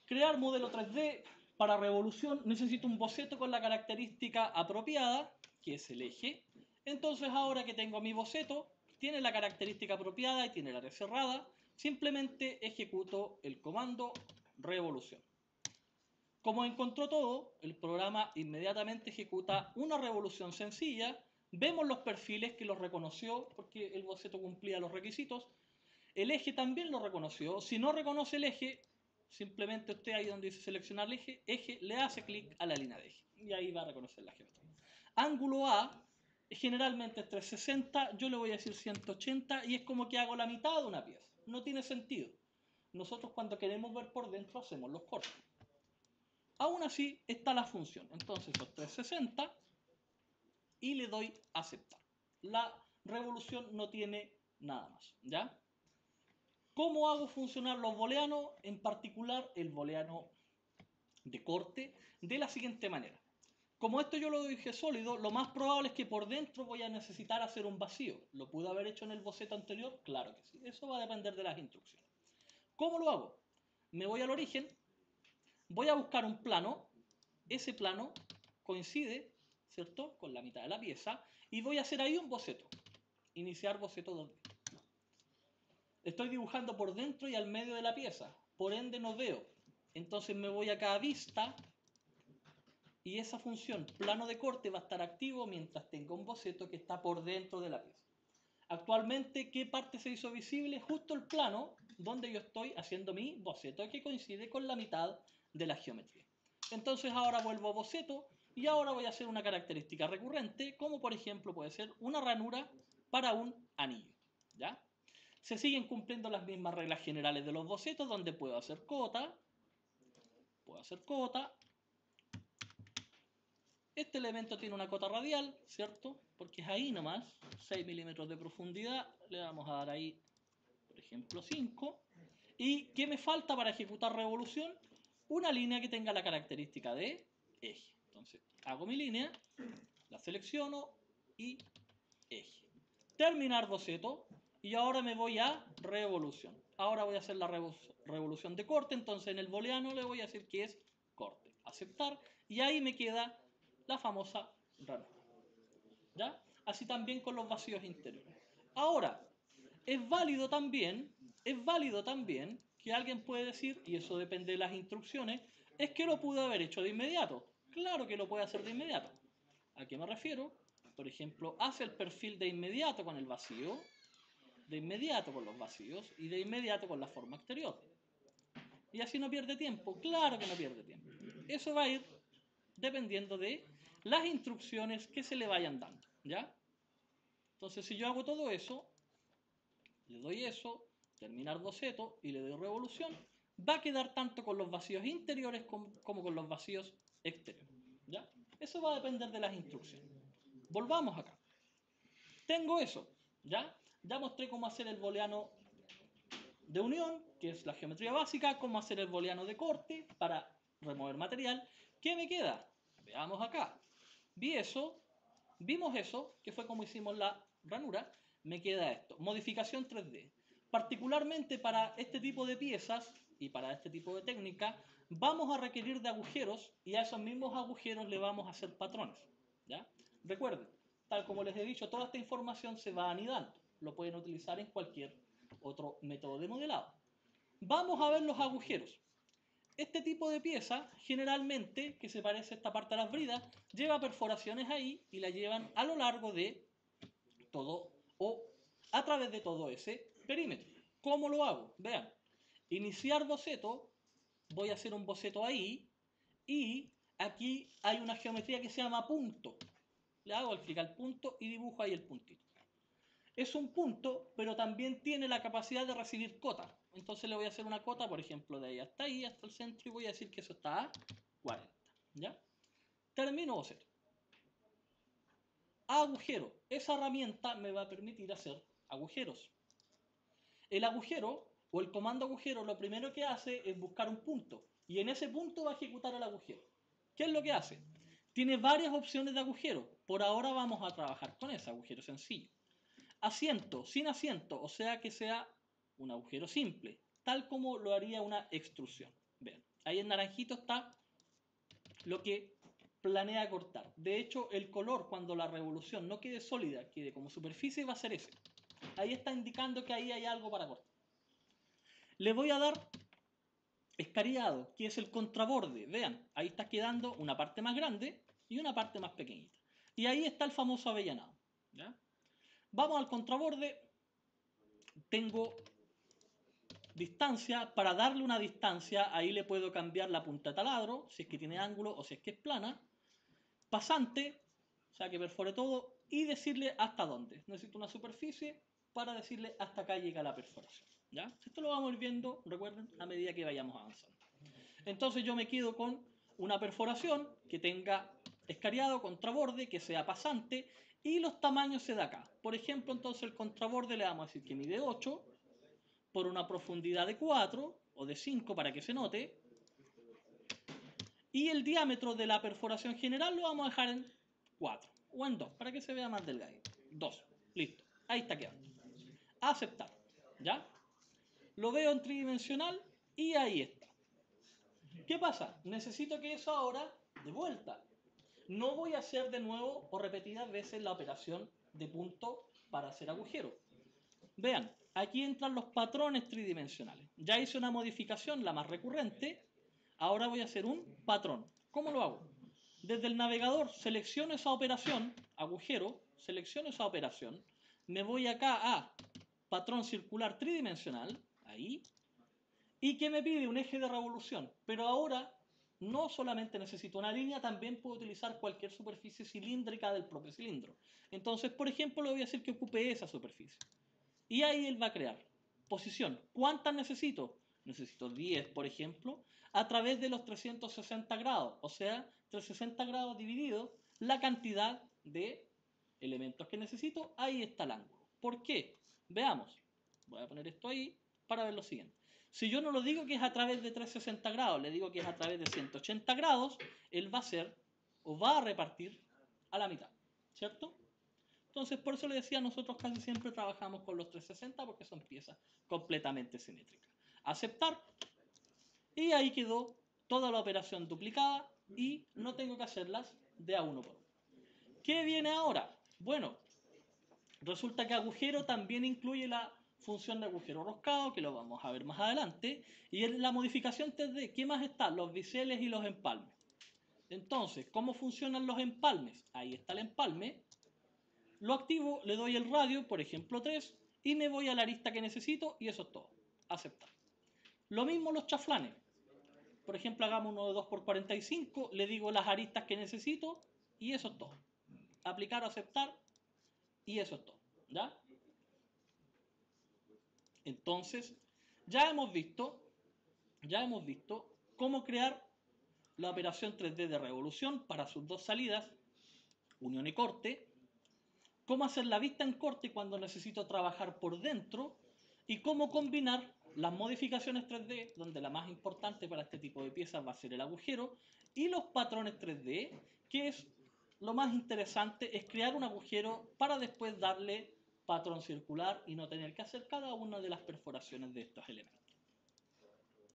Crear modelo 3D para revolución necesito un boceto con la característica apropiada, que es el eje. Entonces ahora que tengo mi boceto, tiene la característica apropiada y tiene el área cerrada, simplemente ejecuto el comando revolución. Como encontró todo, el programa inmediatamente ejecuta una revolución sencilla. Vemos los perfiles que los reconoció porque el boceto cumplía los requisitos. El eje también lo reconoció. Si no reconoce el eje, simplemente usted ahí donde dice seleccionar el eje le hace clic a la línea de eje. Y ahí va a reconocer la geometría. Ángulo A generalmente es 360, yo le voy a decir 180 y es como que hago la mitad de una pieza. No tiene sentido. Nosotros cuando queremos ver por dentro hacemos los cortes. Aún así está la función. Entonces los 360 y le doy aceptar. La revolución no tiene nada más. ¿Ya? ¿Cómo hago funcionar los booleanos? En particular el booleano de corte de la siguiente manera. Como esto yo lo dije sólido, lo más probable es que por dentro voy a necesitar hacer un vacío. ¿Lo pude haber hecho en el boceto anterior? Claro que sí. Eso va a depender de las instrucciones. ¿Cómo lo hago? Me voy al origen, voy a buscar un plano, ese plano coincide, ¿cierto?, con la mitad de la pieza y voy a hacer ahí un boceto. Iniciar boceto 2D. Estoy dibujando por dentro y al medio de la pieza, por ende no veo. Entonces me voy acá a vista y esa función plano de corte va a estar activo mientras tenga un boceto que está por dentro de la pieza. Actualmente, ¿qué parte se hizo visible? Justo el plano donde yo estoy haciendo mi boceto que coincide con la mitad de la geometría. Entonces ahora vuelvo a boceto y ahora voy a hacer una característica recurrente, como por ejemplo puede ser una ranura para un anillo. ¿Ya? Se siguen cumpliendo las mismas reglas generales de los bocetos, donde puedo hacer cota, este elemento tiene una cota radial, ¿cierto? Porque es ahí nomás, 6 milímetros de profundidad, le vamos a dar ahí, por ejemplo, 5. ¿Y qué me falta para ejecutar revolución? Una línea que tenga la característica de eje. Entonces, hago mi línea, la selecciono y eje. Terminar boceto y ahora me voy a revolución. Ahora voy a hacer la revolución de corte, entonces en el booleano le voy a decir que es corte. Aceptar y ahí me queda la famosa ranura. ¿Ya? Así también con los vacíos interiores. Ahora, es válido también que alguien puede decir, y eso depende de las instrucciones, es que lo pude haber hecho de inmediato. Claro que lo puede hacer de inmediato. ¿A qué me refiero? Por ejemplo, hace el perfil de inmediato con el vacío, de inmediato con los vacíos y de inmediato con la forma exterior. Y así no pierde tiempo. Claro que no pierde tiempo. Eso va a ir dependiendo de las instrucciones que se le vayan dando. ¿Ya? Entonces, si yo hago todo eso, le doy eso, terminar boceto y le doy revolución, va a quedar tanto con los vacíos interiores como con los vacíos exteriores. ¿Ya? Eso va a depender de las instrucciones. Volvamos acá. Tengo eso, ¿ya? Ya mostré cómo hacer el booleano de unión, que es la geometría básica, cómo hacer el booleano de corte para remover material. ¿Qué me queda? Veamos acá. Vimos eso, que fue como hicimos la ranura. Me queda esto, modificación 3D. Particularmente para este tipo de piezas y para este tipo de técnica, vamos a requerir de agujeros y a esos mismos agujeros le vamos a hacer patrones. ¿Ya? Recuerden, tal como les he dicho, toda esta información se va anidando. Lo pueden utilizar en cualquier otro método de modelado. Vamos a ver los agujeros. Este tipo de pieza, generalmente, que se parece a esta parte de las bridas, lleva perforaciones ahí y la llevan a lo largo de todo o a través de todo ese perímetro. ¿Cómo lo hago? Vean, iniciar boceto, voy a hacer un boceto ahí y aquí hay una geometría que se llama punto. Le hago el clic al punto y dibujo ahí el puntito. Es un punto, pero también tiene la capacidad de recibir cota. Entonces le voy a hacer una cota, por ejemplo, de ahí, hasta el centro, y voy a decir que eso está a 40. ¿Ya? Termino boceto. Agujero. Esa herramienta me va a permitir hacer agujeros. El agujero, o el comando agujero, lo primero que hace es buscar un punto. Y en ese punto va a ejecutar el agujero. ¿Qué es lo que hace? Tiene varias opciones de agujero. Por ahora vamos a trabajar con ese agujero sencillo. Asiento, sin asiento, o sea que sea un agujero simple, tal como lo haría una extrusión. Vean, ahí en naranjito está lo que planea cortar. De hecho, el color, cuando la revolución no quede sólida, quede como superficie, va a ser ese. Ahí está indicando que ahí hay algo para cortar. Le voy a dar escariado, que es el contraborde. Vean, ahí está quedando una parte más grande y una parte más pequeñita. Y ahí está el famoso avellanado. ¿Ya? Vamos al contraborde. Tengo distancia. Para darle una distancia, ahí le puedo cambiar la punta de taladro, si es que tiene ángulo o si es que es plana. Pasante, o sea que perfore todo, y decirle hasta dónde. Necesito una superficie para decirle hasta acá llega la perforación. ¿Ya? Esto lo vamos a ir viendo, recuerden, a medida que vayamos avanzando. Entonces yo me quedo con una perforación que tenga escariado, contraborde, que sea pasante, y los tamaños se da acá. Por ejemplo, entonces el contraborde le vamos a decir que mide 8 por una profundidad de 4 o de 5 para que se note. Y el diámetro de la perforación general lo vamos a dejar en 4 o en 2 para que se vea más delgadito. 2, listo. Ahí está quedando. Aceptar. ¿Ya? Lo veo en tridimensional y ahí está. ¿Qué pasa? Necesito que eso ahora de vuelta. No voy a hacer de nuevo o repetidas veces la operación de punto para hacer agujero. Vean, aquí entran los patrones tridimensionales. Ya hice una modificación, la más recurrente. Ahora voy a hacer un patrón. ¿Cómo lo hago? Desde el navegador selecciono esa operación, agujero, selecciono esa operación. Me voy acá a patrón circular tridimensional, ahí, y que me pide un eje de revolución. Pero ahora no solamente necesito una línea, también puedo utilizar cualquier superficie cilíndrica del propio cilindro. Entonces, por ejemplo, le voy a decir que ocupe esa superficie. Y ahí él va a crear. Posición. ¿Cuántas necesito? Necesito 10, por ejemplo, a través de los 360 grados. O sea, 360 grados dividido la cantidad de elementos que necesito. Ahí está el ángulo. ¿Por qué? Veamos. Voy a poner esto ahí para ver lo siguiente. Si yo no lo digo que es a través de 360 grados, le digo que es a través de 180 grados, él va a hacer o va a repartir a la mitad. ¿Cierto? Entonces, por eso le decía, nosotros casi siempre trabajamos con los 360 porque son piezas completamente simétricas. Aceptar. Y ahí quedó toda la operación duplicada y no tengo que hacerlas de a uno por uno. ¿Qué viene ahora? Bueno, resulta que agujero también incluye la función de agujero roscado, que lo vamos a ver más adelante. Y en la modificación 3D, ¿qué más está? Los biseles y los empalmes. Entonces, ¿cómo funcionan los empalmes? Ahí está el empalme. Lo activo, le doy el radio, por ejemplo 3, y me voy a la arista que necesito y eso es todo. Aceptar. Lo mismo los chaflanes. Por ejemplo, hagamos uno de 2x45, le digo las aristas que necesito y eso es todo. Aplicar, aceptar y eso es todo. ¿Ya? Entonces, ya hemos visto cómo crear la operación 3D de revolución para sus dos salidas, unión y corte, cómo hacer la vista en corte cuando necesito trabajar por dentro y cómo combinar las modificaciones 3D, donde la más importante para este tipo de piezas va a ser el agujero, y los patrones 3D, que es lo más interesante, es crear un agujero para después darle patrón circular y no tener que hacer cada una de las perforaciones de estos elementos.